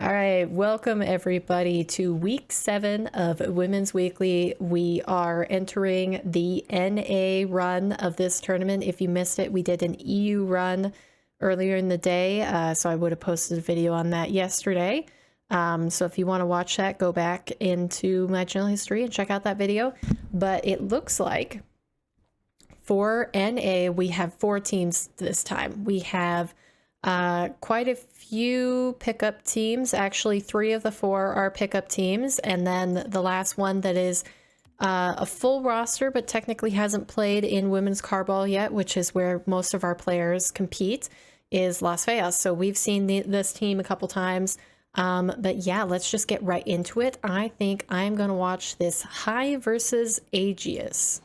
All right, welcome everybody to week 7 of Women's Weekly. We are entering the NA run of this tournament. If you missed it, we did an EU run earlier in the day, so I would have posted a video on that yesterday. So if you want to watch that, go back into my channel history and check out that video. But it looks like for NA, we have 4 teams this time. We have quite a few pickup teams. Actually, 3 of the 4 are pickup teams, and then the last one that is a full roster but technically hasn't played in women's carball yet, which is where most of our players compete, is Las Vegas. So we've seen this team a couple times, but yeah, let's just get right into it. I think I'm gonna watch this High versus Aegis.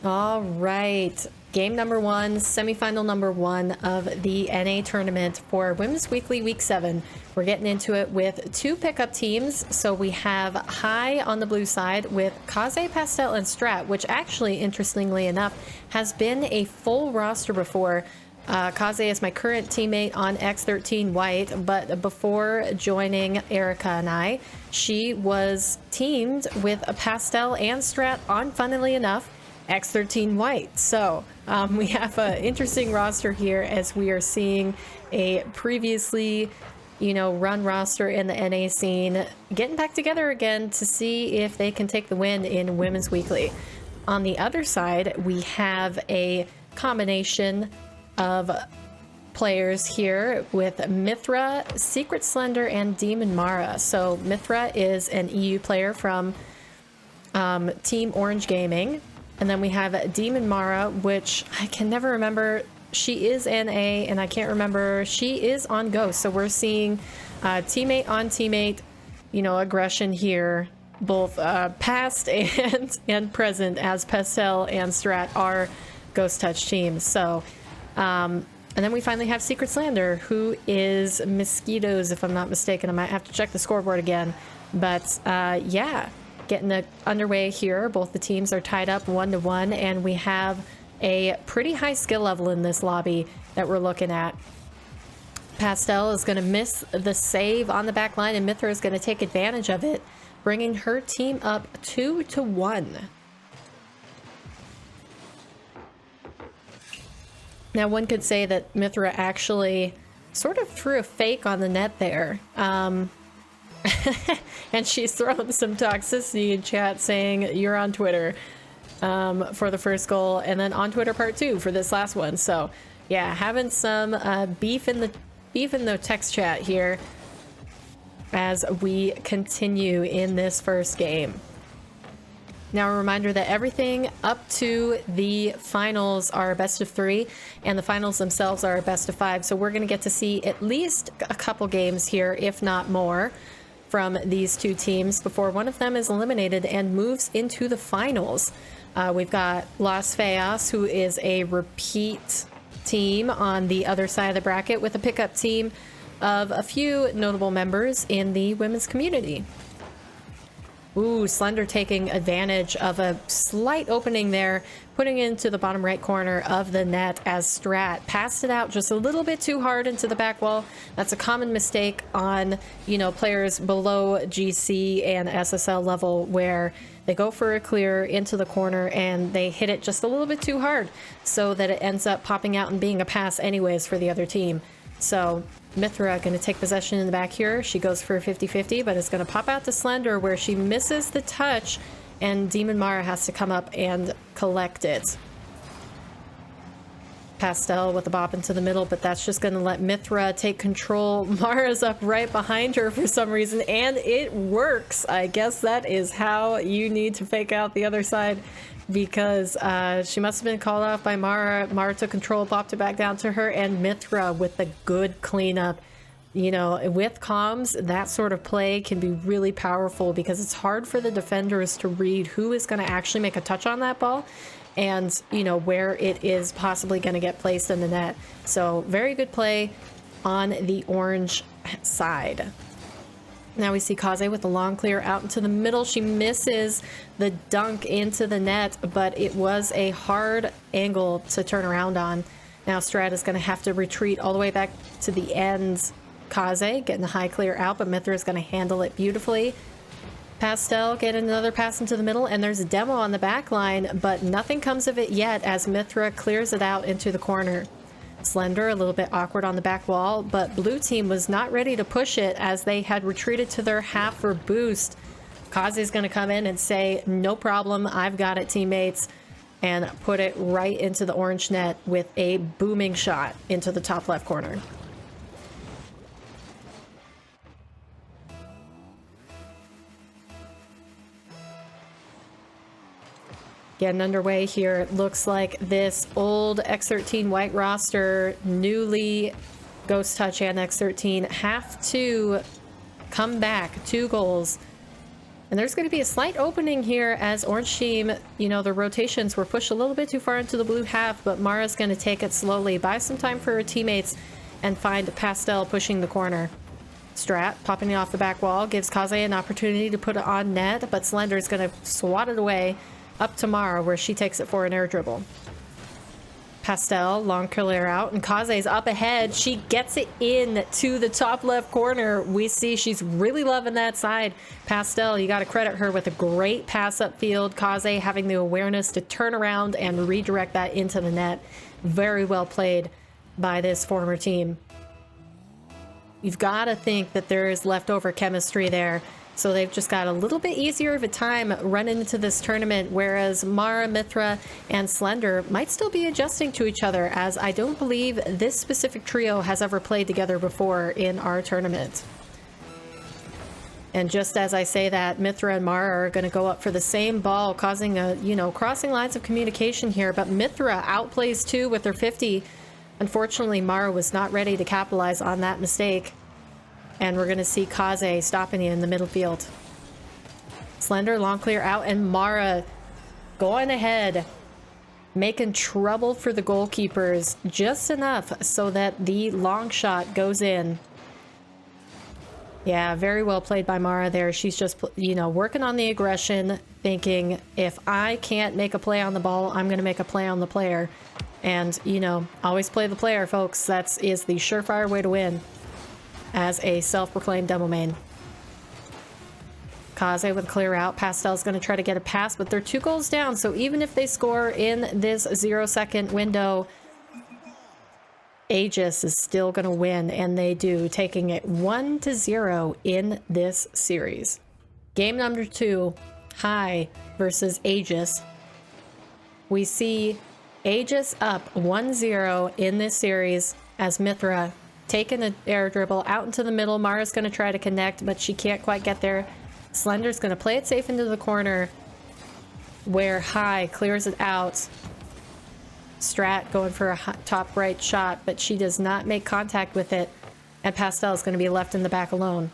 All right, game number 1, semifinal number 1 of the NA tournament for Women's Weekly Week 7. We're getting into it with 2 pickup teams. So we have High on the blue side with MayCampos and Strat, which actually, interestingly enough, has been a full roster before. Kaze is my current teammate on X13 White, but before joining Erica and I, she was teamed with a Pastel and Strat on, funnily enough, X13 White. So we have an interesting roster here as we are seeing a previously, run roster in the NA scene getting back together again to see if they can take the win in Women's Weekly. On the other side, we have a combination of players here with Mythra, SecretSlender, and Demon Mara. So Mythra is an EU player from Team Orange Gaming. And then we have Demon Mara, which I can never remember. She is NA, and I can't remember. She is on Ghost. So we're seeing teammate on teammate, aggression here, both past and present, as Pastel and Strat are Ghost Touch teams. So, and then we finally have SecretSlender, who is Mosquitoes, if I'm not mistaken. I might have to check the scoreboard again. But yeah. Getting underway here. Both the teams are tied up 1-1, and we have a pretty high skill level in this lobby that we're looking at. Pastel is going to miss the save on the back line, and Mythra is going to take advantage of it, bringing her team up 2-1. Now, one could say that Mythra actually sort of threw a fake on the net there. And she's throwing some toxicity in chat saying you're on Twitter for the first goal, and then on Twitter part 2 for this last one. So yeah, having some beef in the text chat here as we continue in this first game. Now, a reminder that everything up to the finals are best of 3, and the finals themselves are best of 5. So we're going to get to see at least a couple games here, if not more, from these 2 teams before one of them is eliminated and moves into the finals. We've got Las Vegas, who is a repeat team on the other side of the bracket, with a pickup team of a few notable members in the women's community. Ooh, Slender taking advantage of a slight opening there, putting it into the bottom right corner of the net as Strat passed it out just a little bit too hard into the back wall. That's a common mistake on, players below GC and SSL level, where they go for a clear into the corner and they hit it just a little bit too hard, so that it ends up popping out and being a pass anyways for the other team. So Mythra going to take possession in the back here. She goes for a 50-50, but it's going to pop out to Slender, where she misses the touch, and Demon Mara has to come up and collect it. Pastel with the bop into the middle, but that's just going to let Mythra take control. Mara's up right behind her for some reason, and it works. I guess that is how you need to fake out the other side, because she must have been called off by Mara. Mara took control, popped it back down to her, and Mythra with the good cleanup. With comms, that sort of play can be really powerful, because it's hard for the defenders to read who is going to actually make a touch on that ball, and where it is possibly going to get placed in the net. So very good play on the orange side. Now we see Kaze with the long clear out into the middle. She misses the dunk into the net, but it was a hard angle to turn around on. Now Strat is going to have to retreat all the way back to the ends Kaze getting a high clear out, but Mythra is going to handle it beautifully. Pastel getting another pass into the middle, and there's a demo on the back line, but nothing comes of it yet as Mythra clears it out into the corner. Slender a little bit awkward on the back wall, but blue team was not ready to push it as they had retreated to their half for boost. Kaze is going to come in and say, no problem, I've got it, teammates, and put it right into the orange net with a booming shot into the top left corner. Getting underway here. It looks like this old X13 white roster, newly Ghost Touch and X13, have to come back 2 goals. And there's going to be a slight opening here as orange team, you know, the rotations were pushed a little bit too far into the blue half, but Mara's going to take it slowly, buy some time for her teammates, and find Pastel pushing the corner. Strat popping it off the back wall gives Kaze an opportunity to put it on net, but Slender is going to swat it away up to Mara, where she takes it for an air dribble. Pastel, long clear out, and Kaze's up ahead. She gets it in to the top left corner. We see she's really loving that side. Pastel, you got to credit her with a great pass upfield. Kaze having the awareness to turn around and redirect that into the net. Very well played by this former team. You've got to think that there is leftover chemistry there. So they've just got a little bit easier of a time running into this tournament, whereas Mara, Mythra, and Slender might still be adjusting to each other, as I don't believe this specific trio has ever played together before in our tournament. And just as I say that, Mythra and Mara are going to go up for the same ball, causing a, you know, crossing lines of communication here, but Mythra outplays 2 with her 50. Unfortunately, Mara was not ready to capitalize on that mistake. And we're going to see Kaze stopping you in the middle field. Slender, long clear out, and Mara going ahead, making trouble for the goalkeepers just enough so that the long shot goes in. Yeah, very well played by Mara there. She's just, you know, working on the aggression, thinking, if I can't make a play on the ball, I'm going to make a play on the player. And, you know, always play the player, folks. That is the surefire way to win as a self-proclaimed demo main. Kaze with clear out. Pastel's going to try to get a pass, but they're 2 goals down, so even if they score in this 0-second window, Aegis is still going to win, and they do, taking it 1-0 in this series. Game number 2, High versus Aegis. We see Aegis up 1-0 in this series as Mythra taking an air dribble out into the middle. Mara's going to try to connect, but she can't quite get there. Slender's going to play it safe into the corner where High clears it out. Strat going for a top right shot, but she does not make contact with it, and Pastel is going to be left in the back alone.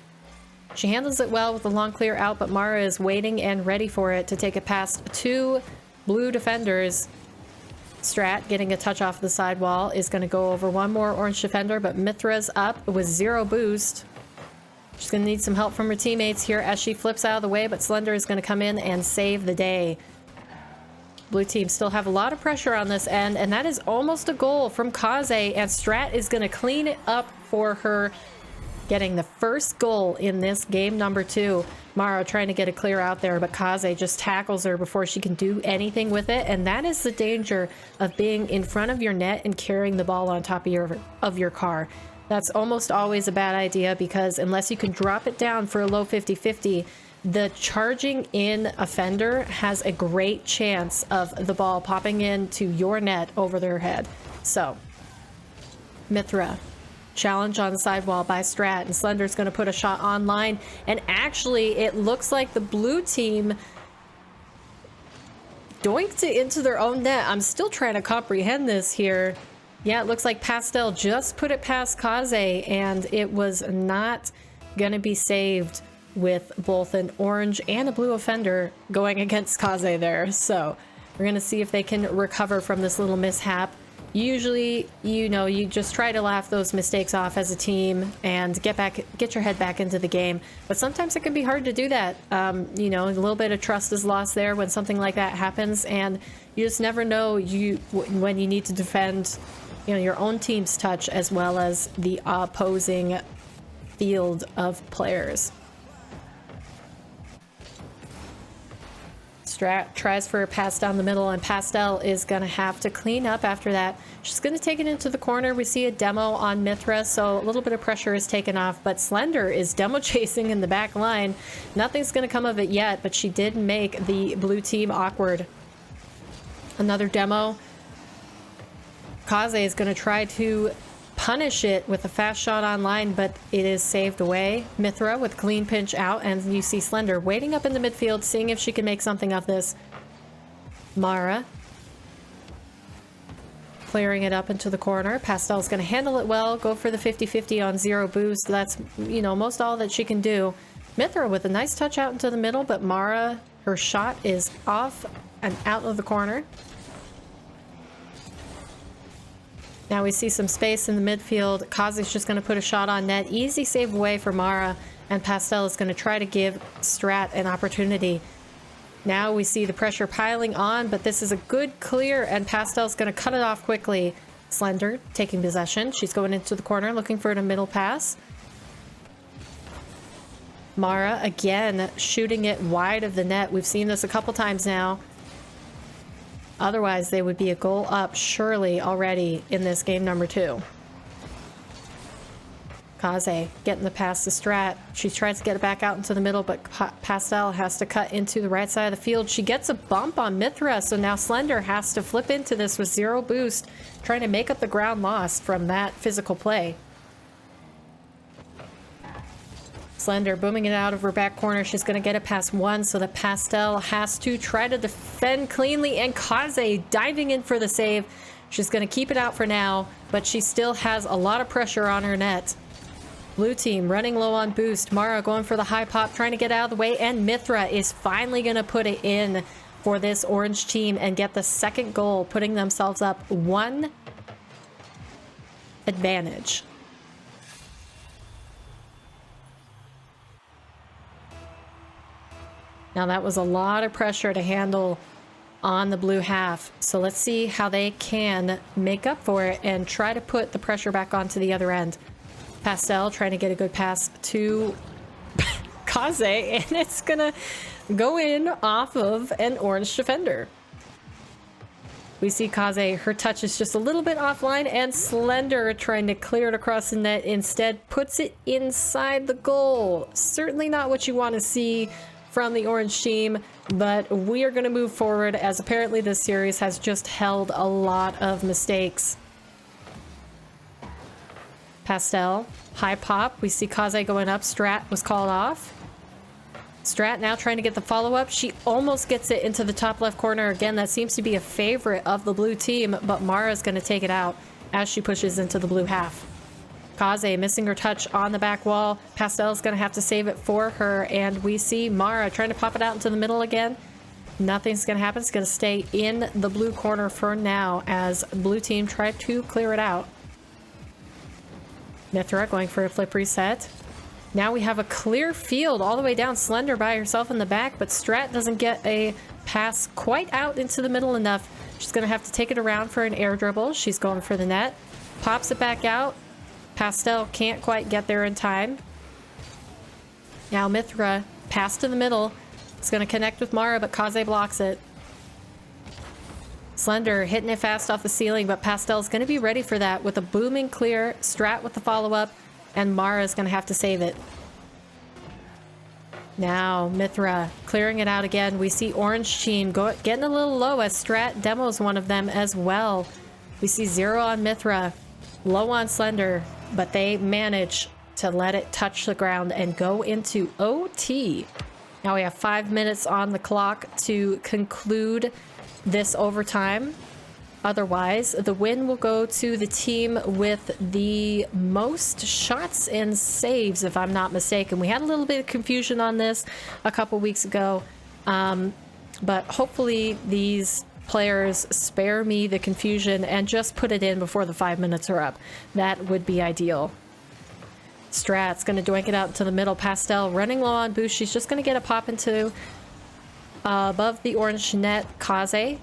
She handles it well with the long clear out, but Mara is waiting and ready for it to take it past 2 blue defenders. Strat getting a touch off the sidewall is going to go over 1 more orange defender, but Mythra's up with 0 boost. She's going to need some help from her teammates here as she flips out of the way, but Slender is going to come in and save the day. Blue team still have a lot of pressure on this end, and that is almost a goal from Kaze, and Strat is going to clean it up for her, getting the first goal in this game number 2. Mara trying to get a clear out there, but Kaze just tackles her before she can do anything with it, and that is the danger of being in front of your net and carrying the ball on top of your car. That's almost always a bad idea, because unless you can drop it down for a low 50-50, the charging in offender has a great chance of the ball popping into your net over their head. So, Mythra. Challenge on the sidewall by Strat, and Slender's going to put a shot online, and actually it looks like the blue team doinked it into their own net. I'm still trying to comprehend this here. Yeah, it looks like Pastel just put it past Kaze, and it was not going to be saved with both an orange and a blue offender going against Kaze there. So we're going to see if they can recover from this little mishap. Usually, you know, you just try to laugh those mistakes off as a team and get your head back into the game. But sometimes it can be hard to do that. You know, a little bit of trust is lost there when something like that happens, and you just never know when you need to defend, you know, your own team's touch as well as the opposing field of players. Strat tries for a pass down the middle, and Pastel is going to have to clean up after that. She's going to take it into the corner. We see a demo on Mythra, so a little bit of pressure is taken off, but Slender is demo chasing in the back line. Nothing's going to come of it yet, but she did make the blue team awkward. Another demo. Kaze is going to try to punish it with a fast shot online, but it is saved away. Mythra with clean pinch out, and you see Slender waiting up in the midfield, seeing if she can make something of this. Mara clearing it up into the corner. Pastel's going to handle it well, go for the 50-50 on 0 boost. That's, you know, most all that she can do. Mythra with a nice touch out into the middle, but Mara, her shot is off and out of the corner. Now we see some space in the midfield. Kazi's just going to put a shot on net. Easy save away for Mara, and Pastel is going to try to give Strat an opportunity. Now we see the pressure piling on, but this is a good clear, and Pastel's going to cut it off quickly. Slender taking possession. She's going into the corner looking for a middle pass. Mara again shooting it wide of the net. We've seen this a couple times now. Otherwise, they would be a goal up surely already in this game number 2. Kaze getting the pass to Strat. She tries to get it back out into the middle, but Pastel has to cut into the right side of the field. She gets a bump on Mythra, so now Slender has to flip into this with 0 boost, trying to make up the ground lost from that physical play. Slender booming it out of her back corner. She's going to get it past 1, so that Pastel has to try to defend cleanly, and Kaze diving in for the save. She's going to keep it out for now, but she still has a lot of pressure on her net. Blue team running low on boost. Mara going for the high pop, trying to get out of the way, and Mythra is finally going to put it in for this orange team and get the second goal, putting themselves up 1 advantage. Now that was a lot of pressure to handle on the blue half. So let's see how they can make up for it and try to put the pressure back onto the other end. Pastel trying to get a good pass to Kaze, and it's gonna go in off of an orange defender. We see Kaze, her touch is just a little bit offline, and Slender trying to clear it across the net instead puts it inside the goal. Certainly not what you want to see from the orange team, but we are going to move forward, as apparently this series has just held a lot of mistakes. Pastel, high pop. We see Kaze going up. Strat was called off. Strat now trying to get the follow-up. She almost gets it into the top left corner. Again, that seems to be a favorite of the blue team, but Mara's going to take it out as she pushes into the blue half. Kaze missing her touch on the back wall. Pastel's going to have to save it for her, and we see Mara trying to pop it out into the middle again. Nothing's going to happen. It's going to stay in the blue corner for now as blue team try to clear it out. Mythra going for a flip reset. Now we have a clear field all the way down. Slender by herself in the back, but Strat doesn't get a pass quite out into the middle enough. She's going to have to take it around for an air dribble. She's going for the net. Pops it back out. Pastel can't quite get there in time. Now Mythra, pass to the middle. It's going to connect with Mara, but Kaze blocks it. Slender hitting it fast off the ceiling, but Pastel's going to be ready for that with a booming clear. Strat with the follow-up, and Mara's going to have to save it. Now Mythra clearing it out again. We see orange team getting a little low as Strat demos one of them as well. We see 0 on Mythra, low on Slender, but they manage to let it touch the ground and go into OT. Now we have 5 minutes on the clock to conclude this overtime. Otherwise, the win will go to the team with the most shots and saves, if I'm not mistaken. We had a little bit of confusion on this a couple weeks ago, but hopefully these players spare me the confusion and just put it in before the 5 minutes are up. That would be ideal. Strat's going to doink it out to the middle. Pastel running low on boost. She's just going to get a pop into above the orange net. Kaze,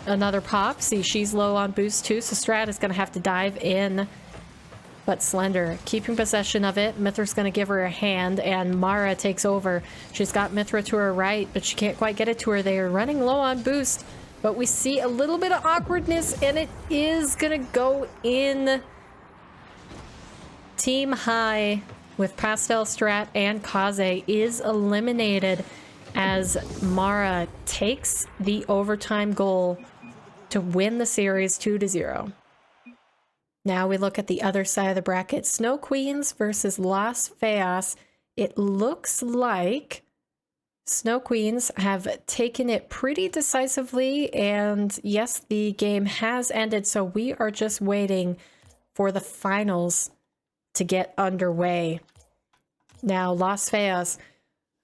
another pop. See, she's low on boost too, so Strat is going to have to dive in But Slender keeping possession of it. Mythra's going to give her a hand, and Mara takes over. She's got Mythra to her right, but she can't quite get it to her. They are running low on boost, but we see a little bit of awkwardness, and it is going to go in Team High with Pastel, Strat, and Kaze is eliminated as Mara takes the overtime goal to win the series 2-0. Now we look at the other side of the bracket. Snow Queens versus Las Feas. It looks like Snow Queens have taken it pretty decisively, and yes, the game has ended, so we are just waiting for the finals to get underway. Now, Las Feas,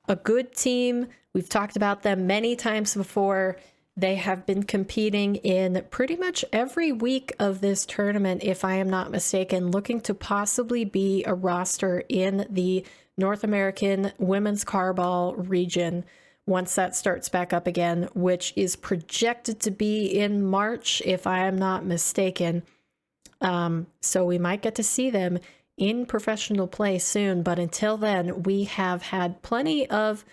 a good team. We've talked about them many times before. They have been competing in pretty much every week of this tournament, if I am not mistaken, looking to possibly be a roster in the North American Women's Carball region once that starts back up again, which is projected to be in March, if I am not mistaken. So we might get to see them in professional play soon, but until then, we have had plenty of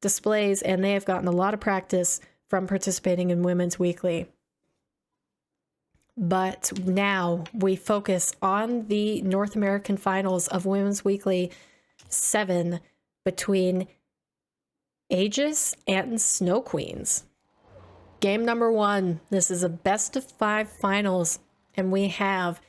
displays, and they have gotten a lot of practice from participating in Women's Weekly. But now we focus on the North American finals of Women's Weekly 7 between Aegis and Snow Queens. Game number 1. This is a best of 5 finals, and we have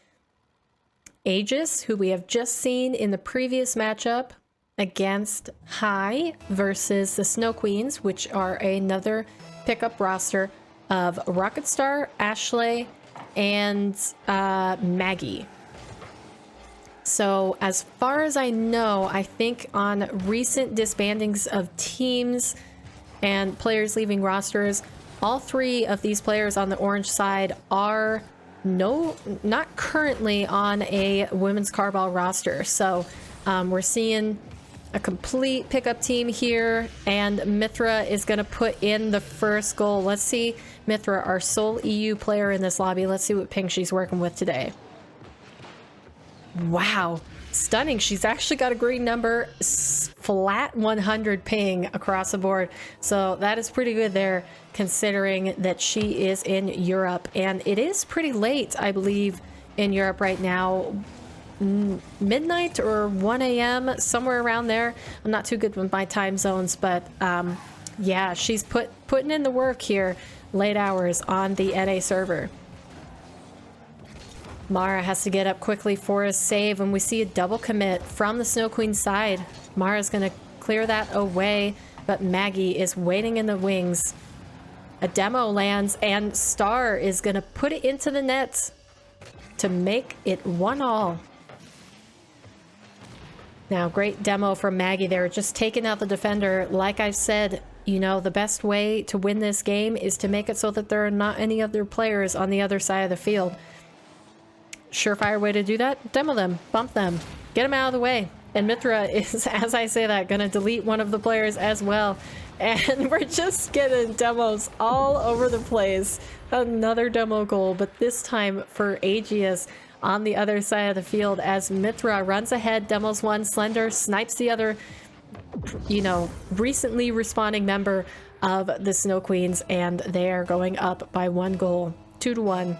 Aegis, who we have just seen in the previous matchup against High, versus the Snow Queens, which are another pickup roster of RocketStar, ashleigh, and Maggie. So as far as I know, I think on recent disbandings of teams and players leaving rosters, all 3 of these players on the orange side are not currently on a Women's Carball roster. So we're seeing a complete pickup team here, and Mythra is going to put in the first goal. Let's see Mythra, our sole EU player in this lobby. Let's see what ping she's working with today. Wow, stunning. She's actually got a green number, flat 100 ping across the board. So that is pretty good there, considering that she is in Europe, and it is pretty late, I believe, in Europe right now. Midnight or 1 a.m., somewhere around there. I'm not too good with my time zones, but yeah, she's putting in the work here, late hours on the NA server. Mara has to get up quickly for a save, and we see a double commit from the Snow Queen side. Mara's going to clear that away, but Maggie is waiting in the wings. A demo lands, and Star is going to put it into the net to make it 1-1. Now, great demo from Maggie there, just taking out the defender. Like I've said, you know, the best way to win this game is to make it so that there are not any other players on the other side of the field. Surefire way to do that, demo them, bump them, get them out of the way. And Mythra is, as I say that, going to delete one of the players as well. And we're just getting demos all over the place. Another demo goal, but this time for Aegis on the other side of the field as Mythra runs ahead, demos one, Slender snipes the other, you know, recently respawning member of the Snow Queens, and they are going up by 1 goal, 2-1.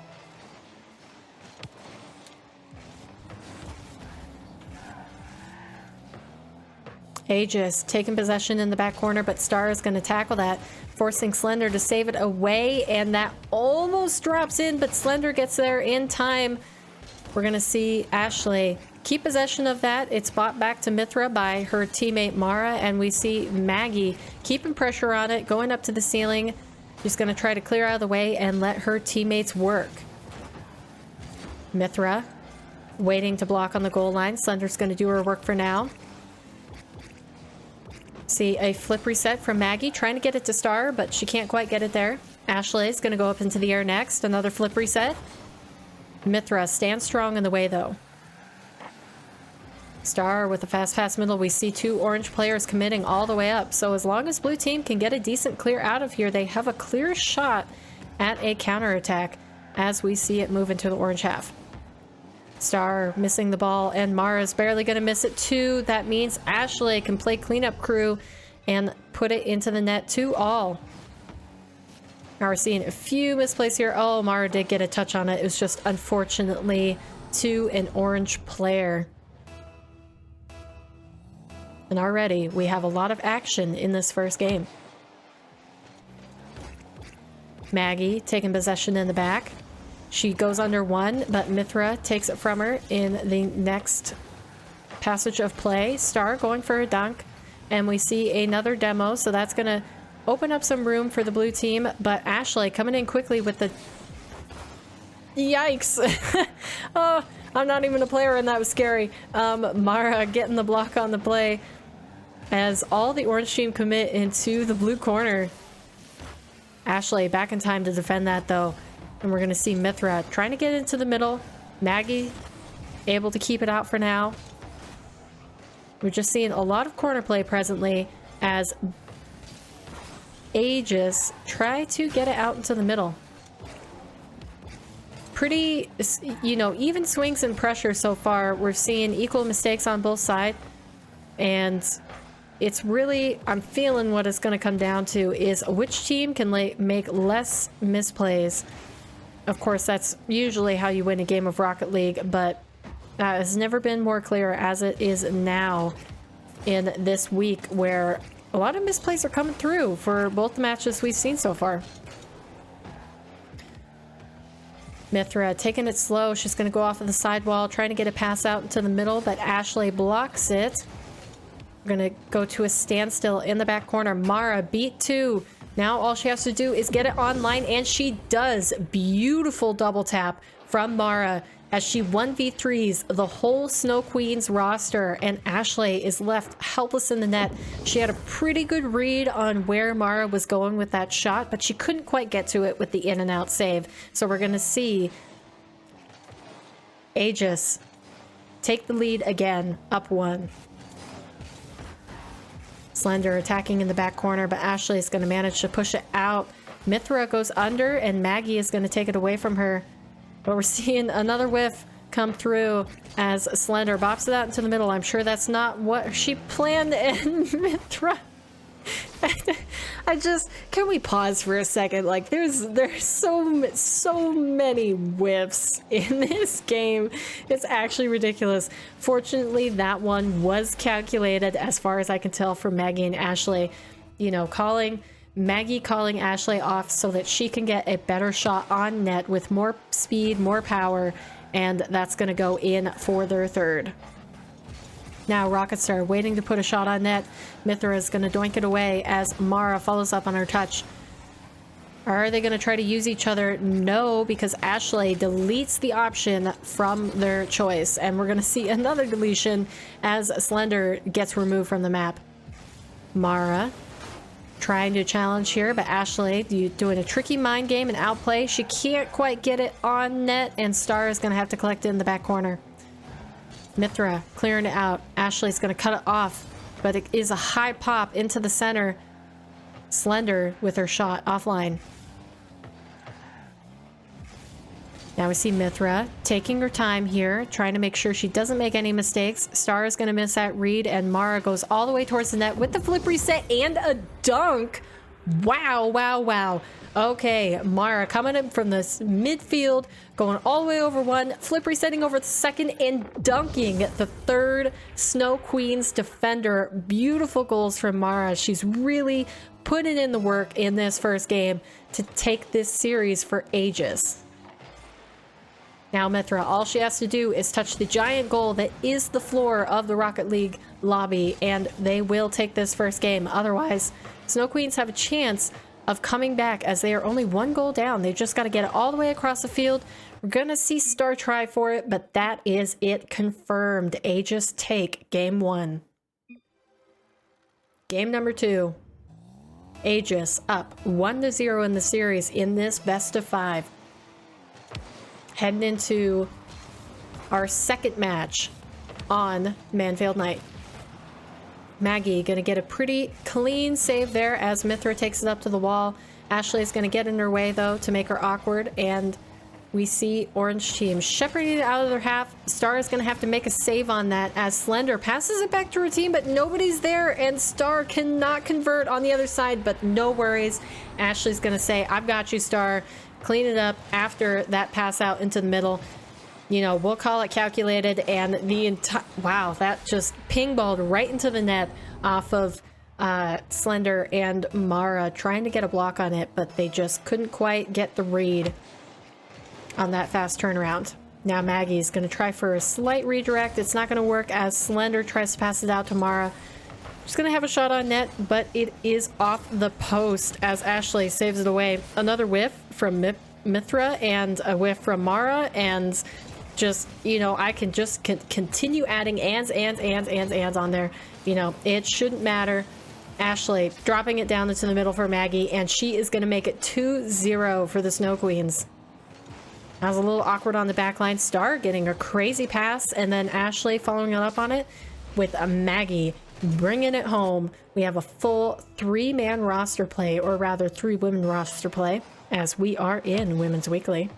Aegis taking possession in the back corner, but Star is going to tackle that, forcing Slender to save it away, and that almost drops in, but Slender gets there in time. We're going to see ashleigh keep possession of that. It's bought back to Mythra by her teammate Mara, and we see Maggie keeping pressure on it, going up to the ceiling. She's going to try to clear out of the way and let her teammates work. Mythra waiting to block on the goal line. Slender's going to do her work for now. See a flip reset from Maggie, trying to get it to Star, but she can't quite get it there. ashleigh is going to go up into the air next. Another flip reset. Mythra stands strong in the way, though. Star with a fast pass middle. We see 2 orange players committing all the way up. So as long as blue team can get a decent clear out of here, they have a clear shot at a counterattack as we see it move into the orange half. Star missing the ball, and Mara's barely going to miss it too. That means ashleigh can play cleanup crew and put it into the net 2-all. Now we're seeing a few misplays here. Oh, Mara did get a touch on it. It was just unfortunately to an orange player. And already we have a lot of action in this first game. Maggie taking possession in the back. She goes under one, but Mythra takes it from her in the next passage of play. Star going for a dunk, and we see another demo, so that's going to open up some room for the blue team, but ashleigh coming in quickly with the... Yikes! Oh, I'm not even a player, and that was scary. Mara getting the block on the play as all the orange team commit into the blue corner. ashleigh back in time to defend that, though. And we're going to see Mythra trying to get into the middle. Maggie able to keep it out for now. We're just seeing a lot of corner play presently as Aegis try to get it out into the middle. Pretty, you know, even swings and pressure so far. We're seeing equal mistakes on both sides. And it's really, I'm feeling what it's going to come down to is which team can make less misplays. Of course, that's usually how you win a game of Rocket League, but that has never been more clear as it is now in this week, where a lot of misplays are coming through for both the matches we've seen so far. Mythra taking it slow. She's going to go off of the sidewall, trying to get a pass out into the middle, but ashleigh blocks it. We're going to go to a standstill in the back corner. Mara beat 2. Now all she has to do is get it online, and she does. Beautiful double tap from Mara as she 1v3s the whole Snow Queens roster, and ashleigh is left helpless in the net. She had a pretty good read on where Mara was going with that shot, but she couldn't quite get to it with the in and out save. So we're going to see Aegis take the lead again, up 1. Slender attacking in the back corner, but ashleigh is going to manage to push it out. Mythra goes under, and Maggie is going to take it away from her. But we're seeing another whiff come through as Slender bops it out into the middle. I'm sure that's not what she planned, and Mythra... can we pause for a second? Like, there's so many whiffs in this game. It's actually ridiculous. Fortunately, that one was calculated, as far as I can tell, from Maggie and ashleigh. You know, Maggie calling ashleigh off so that she can get a better shot on net with more speed, more power, and that's going to go in for their third. Now RocketStar waiting to put a shot on net. Mythra is going to doink it away as Mara follows up on her touch. Are they going to try to use each other? No, because ashleigh deletes the option from their choice, and we're going to see another deletion as Slender gets removed from the map. Mara trying to challenge here, but ashleigh doing a tricky mind game and outplay. She can't quite get it on net, and Star is going to have to collect it in the back corner. Mythra clearing it out. ashleigh's going to cut it off, but it is a high pop into the center. Slender with her shot offline. Now we see Mythra taking her time here, trying to make sure she doesn't make any mistakes. Star is going to miss that read, and Mara goes all the way towards the net with the flip reset and a dunk. Wow, wow, wow. Okay, Mara coming in from the midfield, going all the way over one, flip resetting over the second, and dunking the third Snow Queens defender. Beautiful goals from Mara. She's really putting in the work in this first game to take this series for Aegis. Now Mythra, all she has to do is touch the giant goal that is the floor of the Rocket League lobby, and they will take this first game. Otherwise, Snow Queens have a chance of coming back as they are only 1 goal down. They just got to get it all the way across the field. We're going to see Star try for it, but that is it confirmed. Aegis take game 1. Game number 2. Aegis up 1-0 in the series in this best of 5. Heading into our second match on Manfield Night. Maggie gonna get a pretty clean save there as Mythra takes it up to the wall. ashleigh is gonna get in her way though to make her awkward, and we see orange team shepherding it out of their half. Star is going to have to make a save on that as Slender passes it back to her team, but nobody's there, and Star cannot convert on the other side, but no worries. Ashleigh's going to say, I've got you, Star. Clean it up after that pass out into the middle. You know, we'll call it calculated, and the entire... Wow, that just ping-balled right into the net off of Slender and Mara, trying to get a block on it, but they just couldn't quite get the read on that fast turnaround. Now Maggie's going to try for a slight redirect. It's not going to work as Slender tries to pass it out to Mara. She's going to have a shot on net, but it is off the post as Ashleigh saves it away. Another whiff from Mythra and a whiff from Mara, and just, you know, I can just continue adding ands on there. You know, it shouldn't matter. Ashleigh dropping it down into the middle for Maggie, and she is going to make it 2-0 for the Snow Queens. That was a little awkward on the back line. Star getting a crazy pass, and then Ashleigh following it up on it with a Maggie bringing it home. We have a full 3-man roster play, or rather 3-women roster play, as we are in Women's Weekly.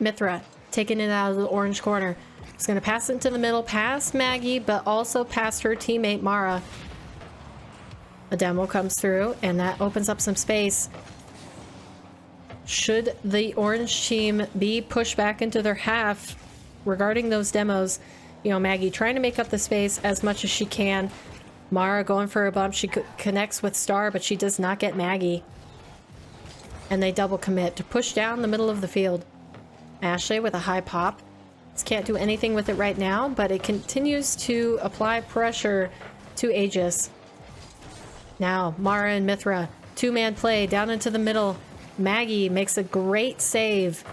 Mythra taking it out of the orange corner. He's going to pass it into the middle, past Maggie, but also past her teammate Mara. A demo comes through, and that opens up some space. Should the orange team be pushed back into their half regarding those demos? You know, Maggie trying to make up the space as much as she can. Mara going for a bump. She connects with Star, but she does not get Maggie. And they double commit to push down the middle of the field. Ashleigh with a high pop. Just can't do anything with it right now, but it continues to apply pressure to Aegis. Now, Mara and Mythra, 2-man play down into the middle. Maggie makes a great save.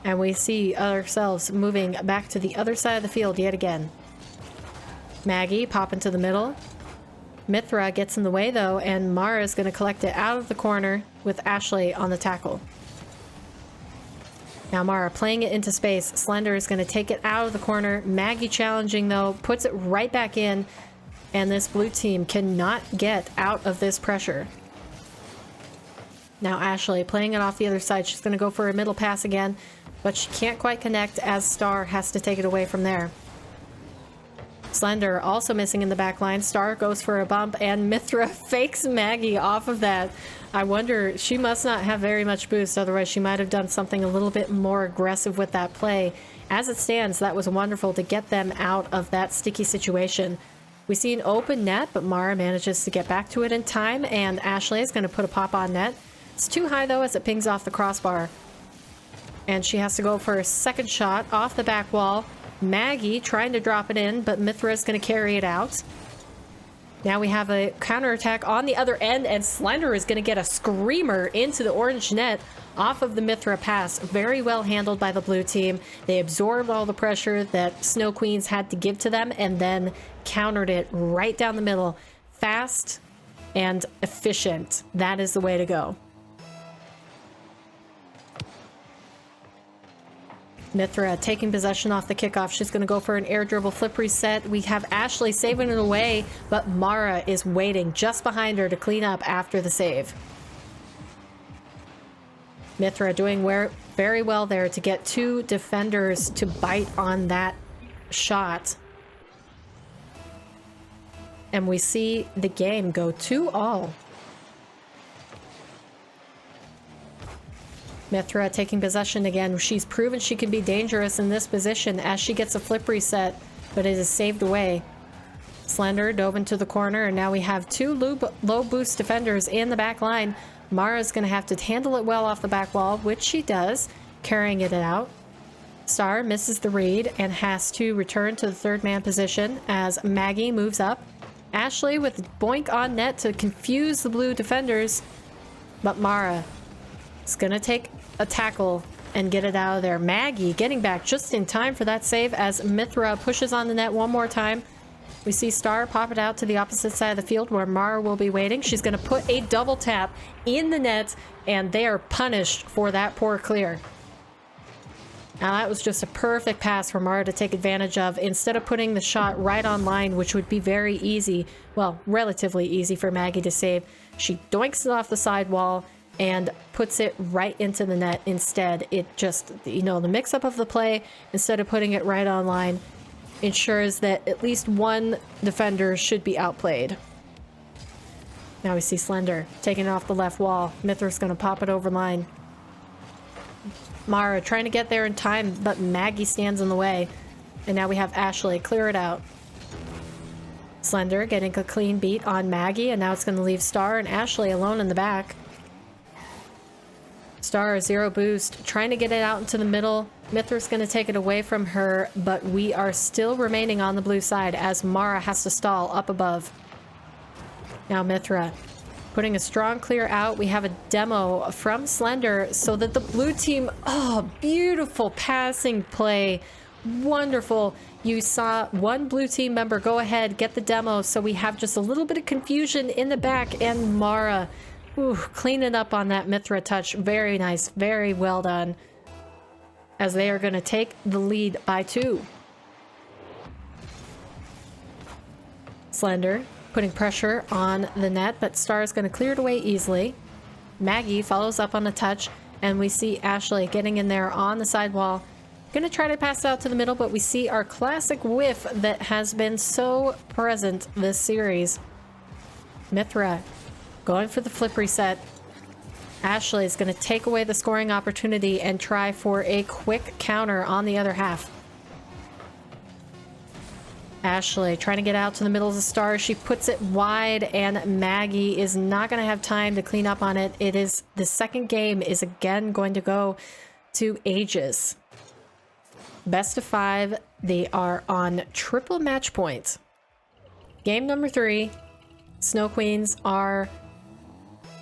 And we see ourselves moving back to the other side of the field yet again. Maggie pop into the middle. Mythra gets in the way though, and Mara is going to collect it out of the corner with Ashleigh on the tackle. Now Mara playing it into space. Slender is going to take it out of the corner. Maggie challenging though, puts it right back in, and this blue team cannot get out of this pressure. Now Ashleigh playing it off the other side. She's going to go for a middle pass again, but she can't quite connect as Star has to take it away from there. Slender also missing in the back line. Star goes for a bump, and Mythra fakes Maggie off of that. I wonder, she must not have very much boost, otherwise she might have done something a little bit more aggressive with that play. As it stands, that was wonderful to get them out of that sticky situation. We see an open net, but Mara manages to get back to it in time, and Ashleigh is going to put a pop on net. It's too high though as it pings off the crossbar. And she has to go for a second shot off the back wall. Maggie trying to drop it in, but Mythra is going to carry it out. Now we have a counterattack on the other end, and Slender is going to get a screamer into the orange net off of the Mythra pass. Very well handled by the blue team. They absorbed all the pressure that Snow Queens had to give to them, and then countered it right down the middle. Fast and efficient. That is the way to go. Mythra taking possession off the kickoff. She's going to go for an air dribble flip reset. We have Ashleigh saving it away, but Mara is waiting just behind her to clean up after the save. Mythra doing very well there to get 2 defenders to bite on that shot. And we see the game go 2-all. Mythra taking possession again. She's proven she can be dangerous in this position as she gets a flip reset, but it is saved away. Slender dove into the corner, and now we have 2 low boost defenders in the back line. Mara's going to have to handle it well off the back wall, which she does, carrying it out. Star misses the read and has to return to the 3rd-man position as Maggie moves up. Ashleigh with boink on net to confuse the blue defenders, but Mara is going to take a tackle and get it out of there. Maggie getting back just in time for that save as Mythra pushes on the net one more time. We see Star pop it out to the opposite side of the field where Mara will be waiting. She's going to put a double tap in the net, and they are punished for that poor clear. Now that was just a perfect pass for Mara to take advantage of. Instead of putting the shot right on line, which would be very easy, well, relatively easy for Maggie to save, she doinks it off the sidewall, and puts it right into the net instead. It just, you know, the mix-up of the play, instead of putting it right online, ensures that at least one defender should be outplayed. Now we see Slender taking it off the left wall. Mythra's going to pop it over line. Mara trying to get there in time, but Maggie stands in the way. And now we have ashleigh clear it out. Slender getting a clean beat on Maggie, and now it's going to leave Star and ashleigh alone in the back. Star, 0 boost, trying to get it out into the middle. Mythra's going to take it away from her, but we are still remaining on the blue side as Mara has to stall up above. Now Mythra putting a strong clear out. We have a demo from Slender so that the blue team, oh, beautiful passing play. Wonderful. You saw one blue team member go ahead, get the demo, so we have just a little bit of confusion in the back, and Mara, ooh, cleaning up on that Mythra touch. Very nice. Very well done. As they are going to take the lead by 2. Slender putting pressure on the net, but Star is going to clear it away easily. Maggie follows up on the touch, and we see ashleigh getting in there on the sidewall. Going to try to pass it out to the middle, but we see our classic whiff that has been so present this series. Mythra going for the flip reset. ashleigh is going to take away the scoring opportunity and try for a quick counter on the other half. ashleigh trying to get out to the middle of the Star. She puts it wide, and Maggie is not going to have time to clean up on it. It is the second game is again going to go to Aegis. Best of 5. They are on triple match points. Game number 3. Snow Queens are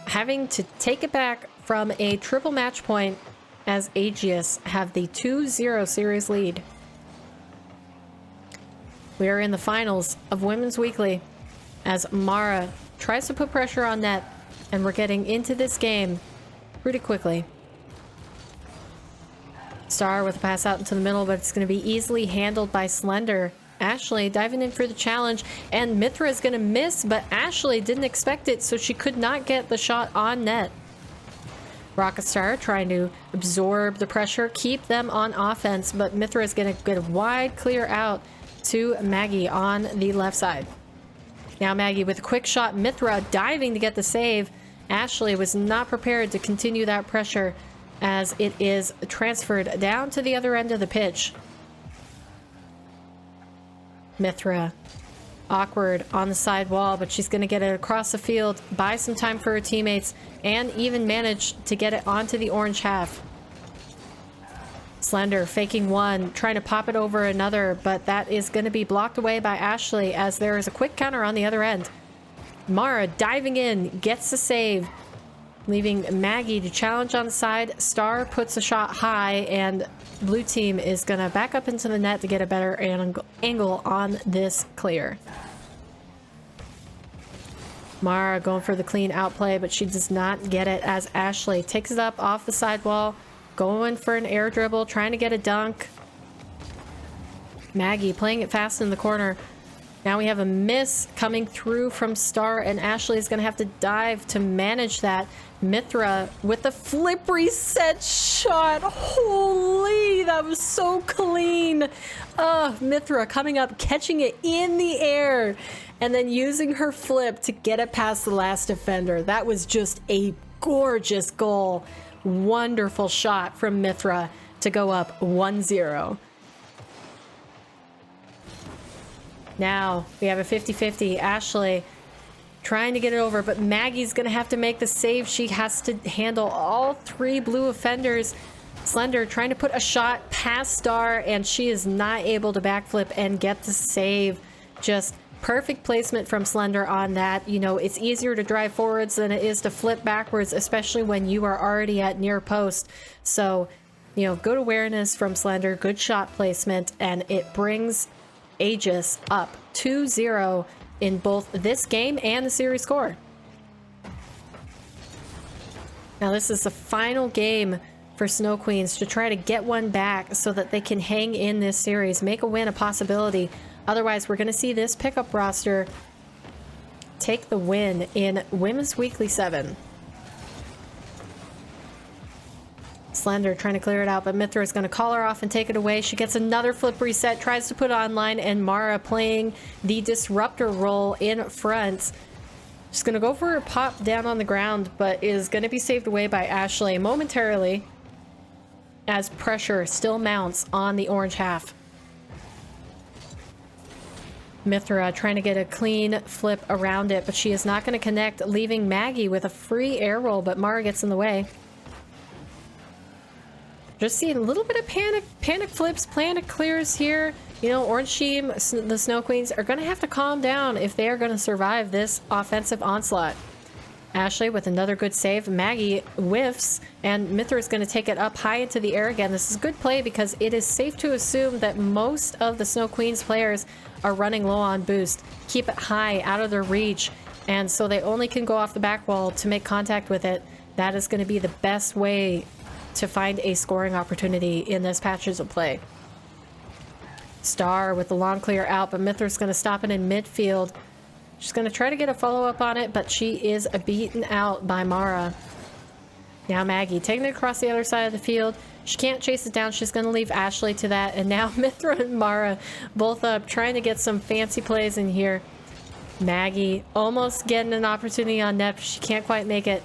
having to take it back from a triple match point as Aegis have the 2-0 series lead. We are in the finals of Women's Weekly as Mara tries to put pressure on net, and we're getting into this game pretty quickly. Star with a pass out into the middle, but it's going to be easily handled by Slender. ashleigh diving in for the challenge, and Mythra is going to miss, but ashleigh didn't expect it, so she could not get the shot on net. RocketStar trying to absorb the pressure, keep them on offense, but Mythra is going to get a wide clear out to Maggie on the left side. Now Maggie with a quick shot, Mythra diving to get the save. ashleigh was not prepared to continue that pressure as it is transferred down to the other end of the pitch. Mythra awkward on the side wall, but she's going to get it across the field, buy some time for her teammates, and even manage to get it onto the orange half. Slender faking one, trying to pop it over another, but that is going to be blocked away by ashleigh as there is a quick counter on the other end. Mara diving in, gets the save, leaving Maggie to challenge on the side. Star puts a shot high, and blue team is going to back up into the net to get a better angle on this clear. Mara going for the clean outplay, but she does not get it as ashleigh takes it up off the sidewall, going for an air dribble, trying to get a dunk. Maggie playing it fast in the corner. Now we have a miss coming through from Star, and ashleigh is going to have to dive to manage that. Mythra with the flip reset shot. Holy, that was so clean. Mythra coming up, catching it in the air, and then using her flip to get it past the last defender. That was just a gorgeous goal. Wonderful shot from Mythra to go up 1-0. Now we have a 50-50. ashleigh trying to get it over, but Maggie's going to have to make the save. She has to handle all 3 blue offenders. Slender trying to put a shot past Star, and she is not able to backflip and get the save. Just perfect placement from Slender on that. You know, it's easier to drive forwards than it is to flip backwards, especially when you are already at near post. So, you know, good awareness from Slender, good shot placement, and it brings Aegis up 2-0 in both this game and the series score. Now this is the final game for Snow Queens to try to get one back so that they can hang in this series, make a win a possibility. Otherwise, we're going to see this pickup roster take the win in Women's Weekly 7. Slender trying to clear it out, but Mythra is going to call her off and take it away. She gets another flip reset, tries to put it online, and Mara playing the disruptor role in front. She's going to go for a pop down on the ground, but is going to be saved away by ashleigh momentarily as pressure still mounts on the orange half. Mythra trying to get a clean flip around it, but she is not going to connect, leaving Maggie with a free air roll, but Mara gets in the way. Just seeing a little bit of panic flips, panic clears here. You know, Orange Team, the Snow Queens, are going to have to calm down if they are going to survive this offensive onslaught. ashleigh with another good save. Maggie whiffs, and Mythra is going to take it up high into the air again. This is good play because it is safe to assume that most of the Snow Queens players are running low on boost. Keep it high, out of their reach, and so they only can go off the back wall to make contact with it. That is going to be the best way to find a scoring opportunity in this patches of play. Star with the long clear out, but Mythra's going to stop it in midfield. She's going to try to get a follow-up on it, but she is beaten out by Mara. Now Maggie taking it across the other side of the field. She can't chase it down. She's going to leave ashleigh to that, and now Mythra and Mara both up trying to get some fancy plays in here. Maggie almost getting an opportunity on net, but she can't quite make it.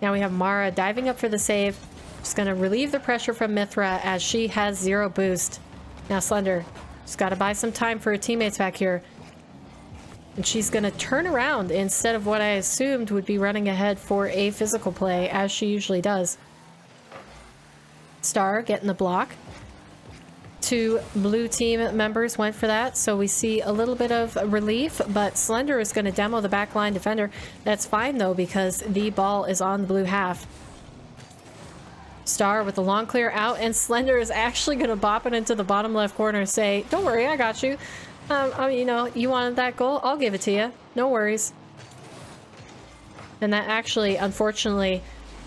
Now we have Mara diving up for the save. She's going to relieve the pressure from Mythra as she has 0 boost. Now Slender, she's got to buy some time for her teammates back here. And she's going to turn around instead of what I assumed would be running ahead for a physical play, as she usually does. Star getting the block. 2 blue team members went for that, so we see a little bit of relief, but Slender is going to demo the backline defender. That's fine though, because the ball is on the blue half. Star with the long clear out, and Slender is actually going to bop it into the bottom left corner and say, don't worry, I got you. You know, you wanted that goal? I'll give it to you. No worries. And that actually, unfortunately,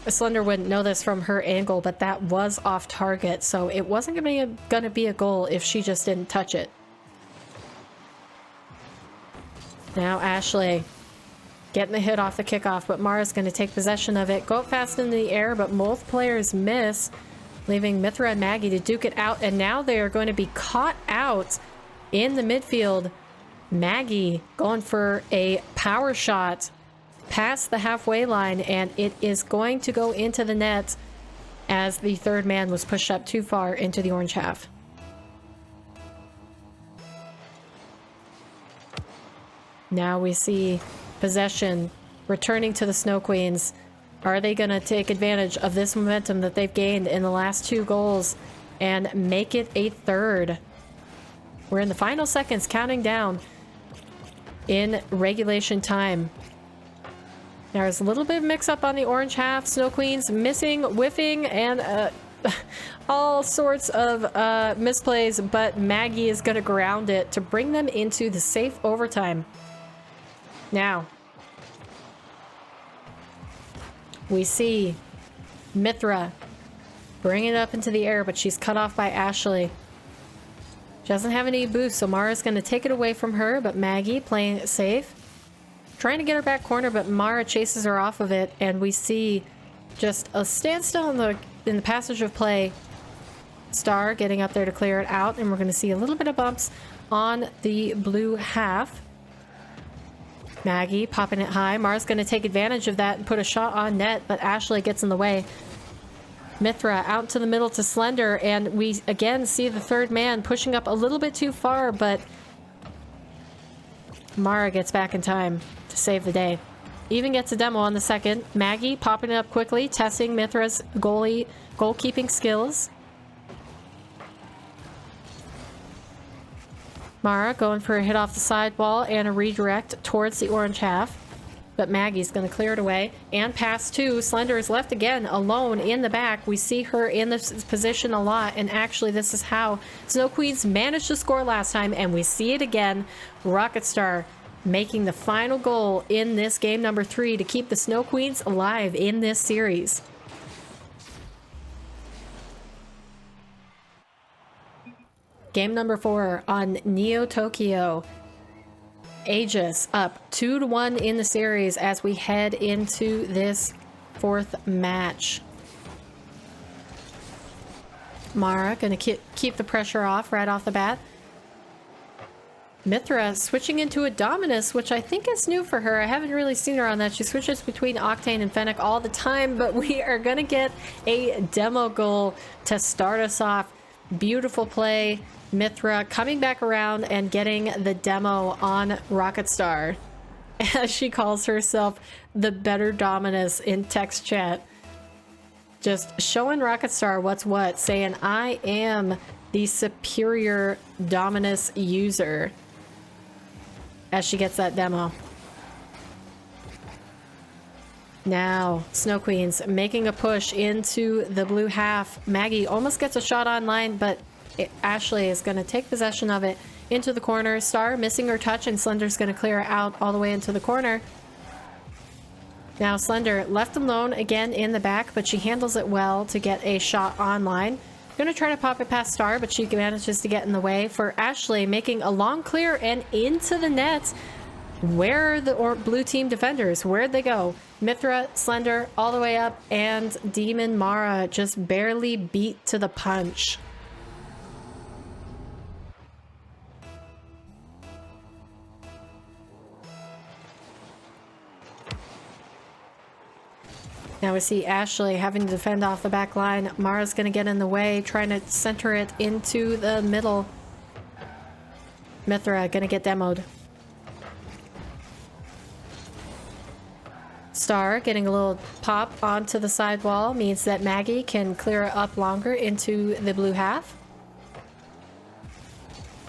Slender wouldn't know this from her angle, but that was off target, so it wasn't gonna be a goal if she just didn't touch it. Now ashleigh getting the hit off the kickoff, but Mara's going to take possession of it. Go up fast into the air, but both players miss, leaving Mythra and Maggie to duke it out, and now they are going to be caught out in the midfield. Maggie going for a power shot past the halfway line, and it is going to go into the net as the third man was pushed up too far into the orange half. Now we see possession returning to the Snow Queens. Are they going to take advantage of this momentum that they've gained in the last 2 goals and make it a third? We're in the final seconds, counting down in regulation time. There's a little bit of mix-up on the orange half. Snow Queens missing, whiffing, and all sorts of misplays, but Maggie is going to ground it to bring them into the safe overtime. Now, we see Mythra bring it up into the air, but she's cut off by ashleigh. She doesn't have any boost, so Mara's going to take it away from her, but Maggie playing it safe. Trying to get her back corner, but Mara chases her off of it, and we see just a standstill in the passage of play. Star getting up there to clear it out, and we're going to see a little bit of bumps on the blue half. Maggie popping it high. Mara's going to take advantage of that and put a shot on net, but ashleigh gets in the way. Mythra out to the middle to Slender, and we again see the third man pushing up a little bit too far, but Mara gets back in time to save the day. Even gets a demo on the second. Maggie popping it up quickly, testing Mythra's goalkeeping skills. Mara going for a hit off the sidewall and a redirect towards the orange half. But Maggie's going to clear it away and pass to Slender is left again alone in the back. We see her in this position a lot, and actually this is how Snow Queens managed to score last time, and we see it again. RocketStar making the final goal in this game number 3 to keep the Snow Queens alive in this series. Game number 4 on Neo Tokyo. Aegis up 2-1 in the series as we head into this 4th match. Mara going to keep the pressure off right off the bat. Mythra switching into a Dominus, which I think is new for her. I haven't really seen her on that. She switches between Octane and Fennec all the time, but we are going to get a demo goal to start us off. Beautiful play. Mythra coming back around and getting the demo on RocketStar. As she calls herself the better Dominus in text chat. Just showing RocketStar what's what, saying I am the superior Dominus user. As she gets that demo. Now, Snow Queens making a push into the blue half. Maggie almost gets a shot online, but Ashleigh is going to take possession of it into the corner. Star missing her touch, and Slender's going to clear out all the way into the corner. Now, Slender left alone again in the back, but she handles it well to get a shot online. Gonna try to pop it past Star, but she manages to get in the way for Ashleigh, making a long clear and into the net. Where are the blue team defenders? Where'd they go? Mythra, Slender, all the way up, and Demon Mara just barely beat to the punch. Now we see Ashleigh having to defend off the back line. Mara's going to get in the way, trying to center it into the middle. Mythra going to get demoed. Star getting a little pop onto the sidewall means that Maggie can clear it up longer into the blue half.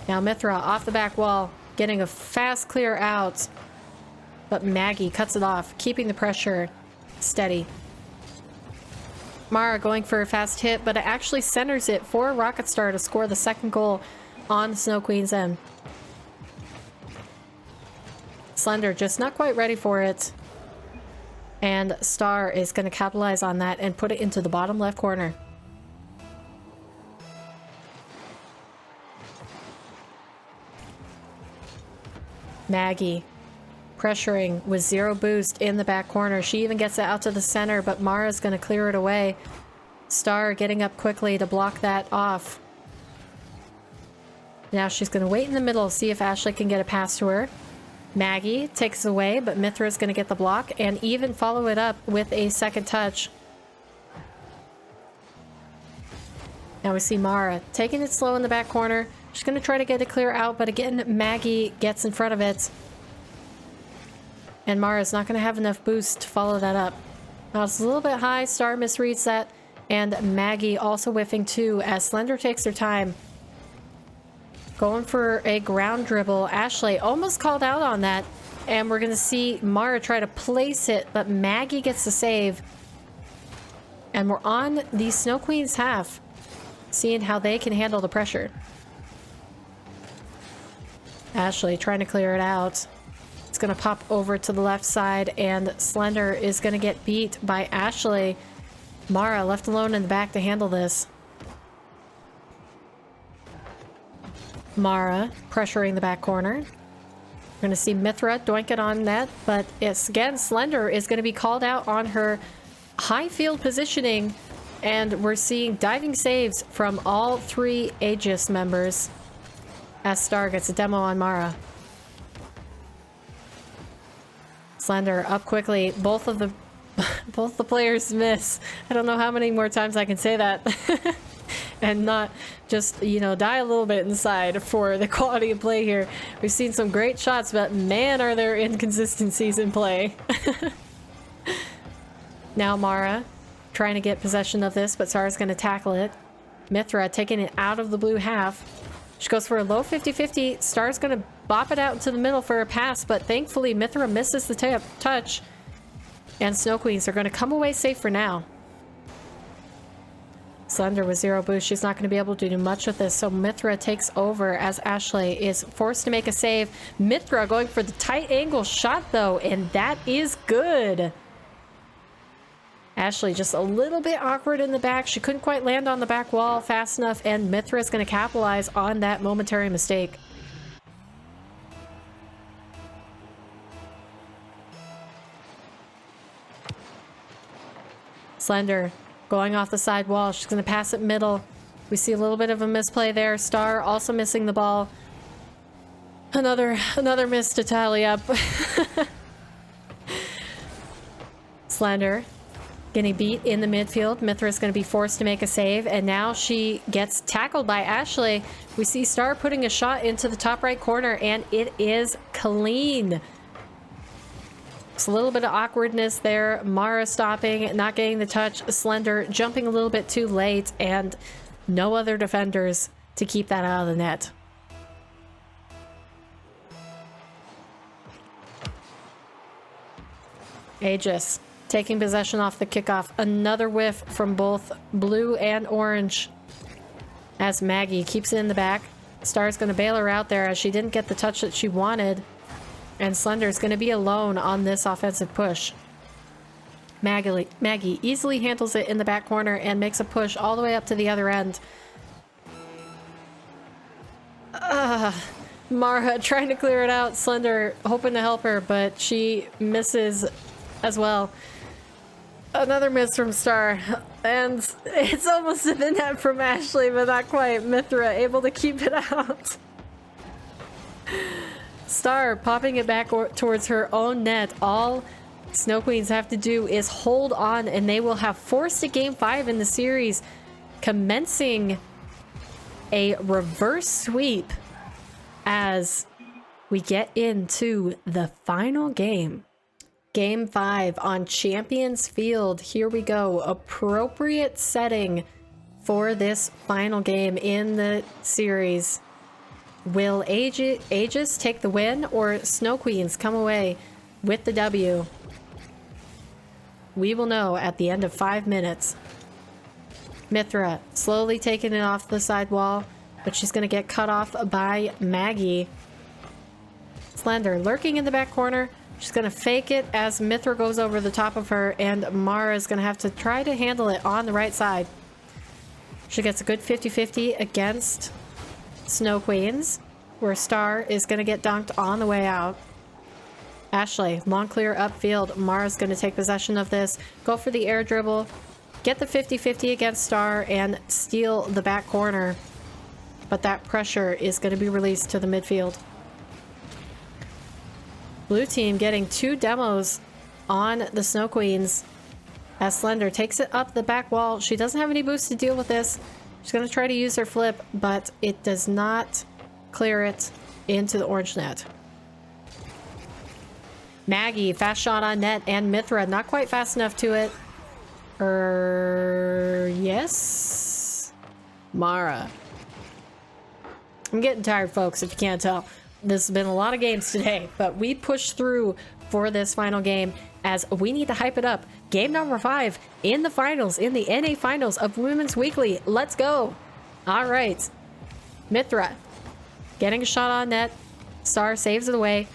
Now Mythra off the back wall, getting a fast clear out. But Maggie cuts it off, keeping the pressure steady. Mara going for a fast hit, but it actually centers it for RocketStar to score the second goal on the Snow Queen's end. Slender just not quite ready for it. And Star is going to capitalize on that and put it into the bottom left corner. Maggie pressuring with zero boost in the back corner. She even gets it out to the center, but Mara's going to clear it away. Star getting up quickly to block that off. Now she's going to wait in the middle, see if Ashleigh can get a pass to her. Maggie takes it away, but Mythra's going to get the block and even follow it up with a second touch. Now we see Mara taking it slow in the back corner. She's going to try to get it clear out, but again, Maggie gets in front of it. And Mara's not going to have enough boost to follow that up. Now it's a little bit high. Star misreads that. And Maggie also whiffing too as Slender takes her time. Going for a ground dribble. Ashleigh almost called out on that. And we're going to see Mara try to place it, but Maggie gets the save. And we're on the Snow Queen's half. Seeing how they can handle the pressure. Ashleigh trying to clear it out. It's going to pop over to the left side, and Slender is going to get beat by Ashleigh. Mara left alone in the back to handle this. Mara pressuring the back corner. We're going to see Mythra doink it on net, but it's again, Slender is going to be called out on her high field positioning, and we're seeing diving saves from all three Aegis members as Star gets a demo on Mara. Slender up quickly. Both the players miss. I don't know how many more times I can say that. And not just, you know, die a little bit inside for the quality of play here. We've seen some great shots, but man, are there inconsistencies in play. Now Mara trying to get possession of this, but Sarah's going to tackle it. Mythra taking it out of the blue half. She goes for a low 50-50. Star's going to bop it out into the middle for a pass, but thankfully Mythra misses the touch. And Snow Queens are going to come away safe for now. Slender with zero boost. She's not going to be able to do much with this, so Mythra takes over as Ashleigh is forced to make a save. Mythra going for the tight angle shot, though, and that is good. Ashleigh just a little bit awkward in the back. She couldn't quite land on the back wall fast enough, and Mythra is going to capitalize on that momentary mistake. Slender going off the side wall. She's going to pass it middle. We see a little bit of a misplay there. Star also missing the ball. Another miss to tally up. Slender getting beat in the midfield. Mythra is going to be forced to make a save, and now she gets tackled by Ashleigh. We see Star putting a shot into the top right corner, and it is clean. It's a little bit of awkwardness there. Mara stopping, not getting the touch. Slender jumping a little bit too late, and no other defenders to keep that out of the net. Aegis taking possession off the kickoff. Another whiff from both blue and orange as Maggie keeps it in the back. Star's going to bail her out there as she didn't get the touch that she wanted. And Slender's going to be alone on this offensive push. Maggie easily handles it in the back corner and makes a push all the way up to the other end. Mara trying to clear it out. Slender hoping to help her, but she misses as well. Another miss from Star, and it's almost in the net from Ashleigh, but not quite. Mythra able to keep it out. Star popping it back towards her own net. All Snow Queens have to do is hold on, and they will have forced a game 5 in the series, commencing a reverse sweep as we get into the final game. Game 5 on Champions Field. Here we go. Appropriate setting for this final game in the series. Will Aegis take the win, or Snow Queens come away with the W? We will know at the end of 5 minutes. Mythra slowly taking it off the side wall, but she's going to get cut off by Maggie. Slender lurking in the back corner. She's going to fake it as Mythra goes over the top of her, and Mara is going to have to try to handle it on the right side. She gets a good 50-50 against Snow Queens, where Star is going to get dunked on the way out. Ashleigh, long clear upfield. Mara's going to take possession of this, go for the air dribble, get the 50-50 against Star, and steal the back corner. But that pressure is going to be released to the midfield. Blue team getting 2 demos on the Snow Queens as Slender takes it up the back wall. She doesn't have any boost to deal with this. She's going to try to use her flip, but it does not clear it into the orange net. Maggie, fast shot on net, and Mythra not quite fast enough to it. Yes? Mara. I'm getting tired, folks, if you can't tell. This has been a lot of games today, but we pushed through for this final game as we need to hype it up. Game number 5 in the finals, in the NA finals of Women's Weekly. Let's go. All right. Mythra getting a shot on net. Star saves it away.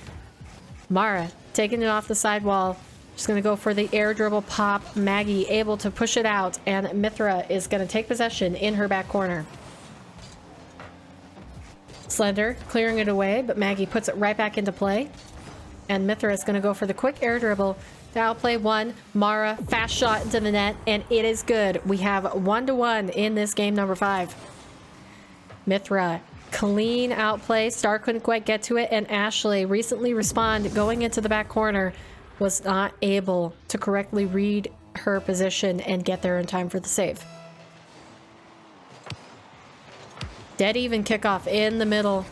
Mara taking it off the side wall. Just going to go for the air dribble pop. Maggie able to push it out, and Mythra is going to take possession in her back corner. Slender clearing it away, but Maggie puts it right back into play. And Mythra is going to go for the quick air dribble to outplay one. Mara, fast shot into the net, and it is good. We have 1-1 in this game number 5. Mythra, clean outplay. Star couldn't quite get to it, and Ashleigh recently respawned going into the back corner, was not able to correctly read her position and get there in time for the save. Dead even kickoff in the middle.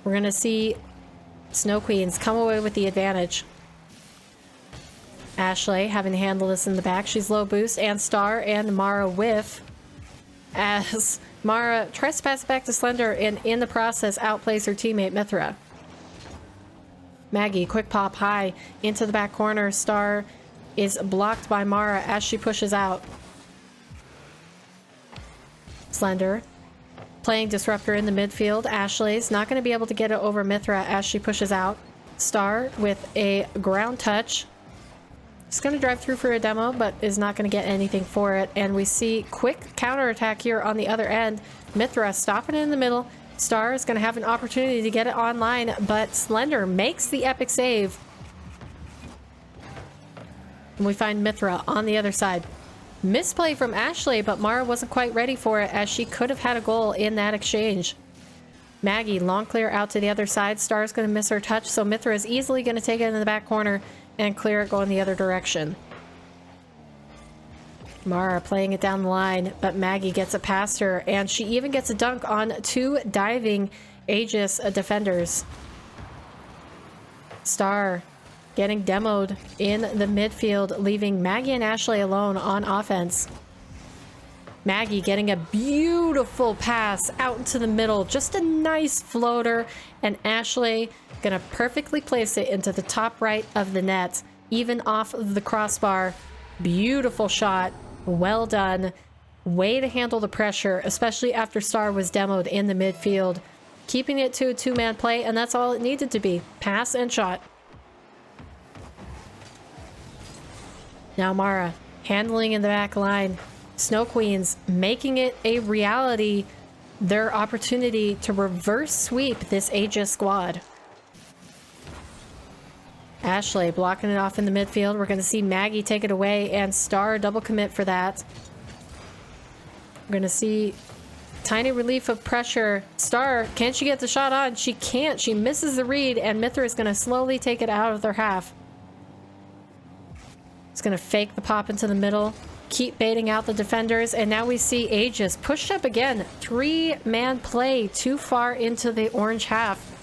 We're going to see Snow Queens come away with the advantage. Ashleigh having to handle this in the back. She's low boost, and Star and Mara whiff as Mara tries to pass it back to Slender, and in the process outplays her teammate Mythra. Maggie, quick pop high into the back corner. Star is blocked by Mara as she pushes out. Slender playing disruptor in the midfield. Ashleigh's not going to be able to get it over Mythra as she pushes out. Star with a ground touch. She's going to drive through for a demo, but is not going to get anything for it. And we see quick counterattack here on the other end. Mythra stopping it in the middle. Star is going to have an opportunity to get it online, but Slender makes the epic save. And we find Mythra on the other side. Misplay from Ashleigh, but Mara wasn't quite ready for it, as she could have had a goal in that exchange. Maggie, long clear out to the other side. Star's going to miss her touch, so Mythra is easily going to take it in the back corner and clear it going the other direction. Mara playing it down the line, but Maggie gets it past her, and she even gets a dunk on 2 diving Aegis defenders. Star getting demoed in the midfield, leaving Maggie and Ashleigh alone on offense. Maggie getting a beautiful pass out into the middle, just a nice floater, and Ashleigh gonna perfectly place it into the top right of the net, even off of the crossbar. Beautiful shot, well done. Way to handle the pressure, especially after Star was demoed in the midfield. Keeping it to a 2-man play, and that's all it needed to be. Pass and shot. Now Mara handling in the back line. Snow Queens making it a reality, their opportunity to reverse sweep this Aegis squad. Ashleigh blocking it off in the midfield. We're going to see Maggie take it away, and Star double commit for that. We're going to see tiny relief of pressure. Star, can she get the shot on? She can't. She misses the read, and Mythra is going to slowly take it out of their half. It's going to fake the pop into the middle. Keep baiting out the defenders, and now we see Aegis pushed up again. 3-man play too far into the orange half.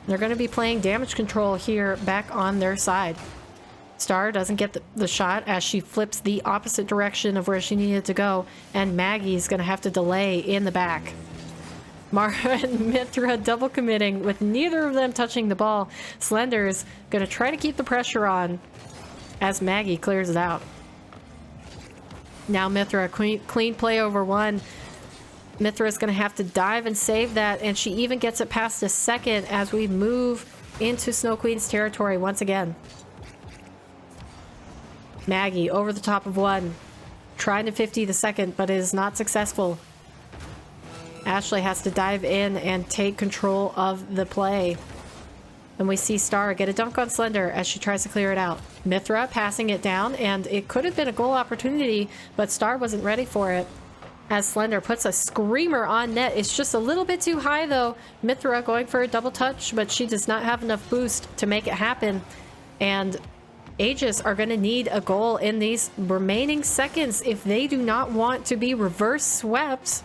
They're going to be playing damage control here back on their side. Star doesn't get the shot as she flips the opposite direction of where she needed to go, and Maggie's going to have to delay in the back. Mara and Mythra double committing with neither of them touching the ball. Slender's going to try to keep the pressure on as Maggie clears it out. Now Mythra, clean play over 1. Mythra is going to have to dive and save that, and she even gets it past a second as we move into Snow Queen's territory once again. Maggie over the top of 1, trying to 50 the second, but it is not successful. Ashleigh has to dive in and take control of the play. And we see Star get a dunk on Slender as she tries to clear it out. Mythra passing it down, and it could have been a goal opportunity, but Star wasn't ready for it. As Slender puts a screamer on net. It's just a little bit too high though. Mythra going for a double touch, but she does not have enough boost to make it happen. And Aegis are going to need a goal in these remaining seconds if they do not want to be reverse swept.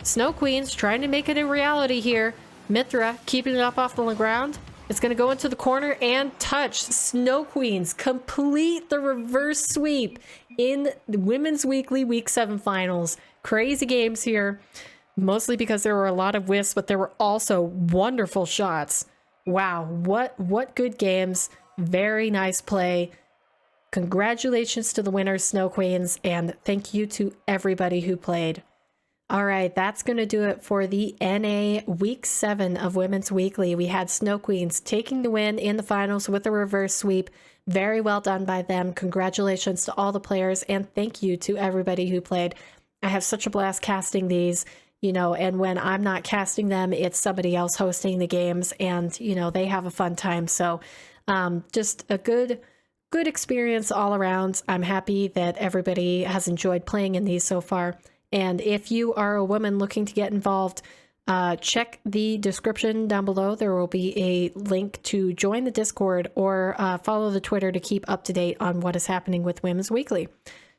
Snow Queens trying to make it a reality here. Mythra keeping it up off the ground. It's going to go into the corner and touch. Snow Queens complete the reverse sweep in the Women's Weekly Week 7 finals. Crazy games here, mostly because there were a lot of whiffs, but there were also wonderful shots. Wow, what good games. Very nice play. Congratulations to the winners, Snow Queens, and thank you to everybody who played. All right, that's going to do it for the NA Week 7 of Women's Weekly. We had Snow Queens taking the win in the finals with a reverse sweep. Very well done by them. Congratulations to all the players, and thank you to everybody who played. I have such a blast casting these, you know, and when I'm not casting them, it's somebody else hosting the games, and, you know, they have a fun time. So just a good experience all around. I'm happy that everybody has enjoyed playing in these so far. And if you are a woman looking to get involved, check the description down below. There will be a link to join the Discord or follow the Twitter to keep up to date on what is happening with Women's Weekly.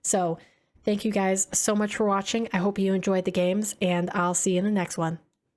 So thank you guys so much for watching. I hope you enjoyed the games, and I'll see you in the next one.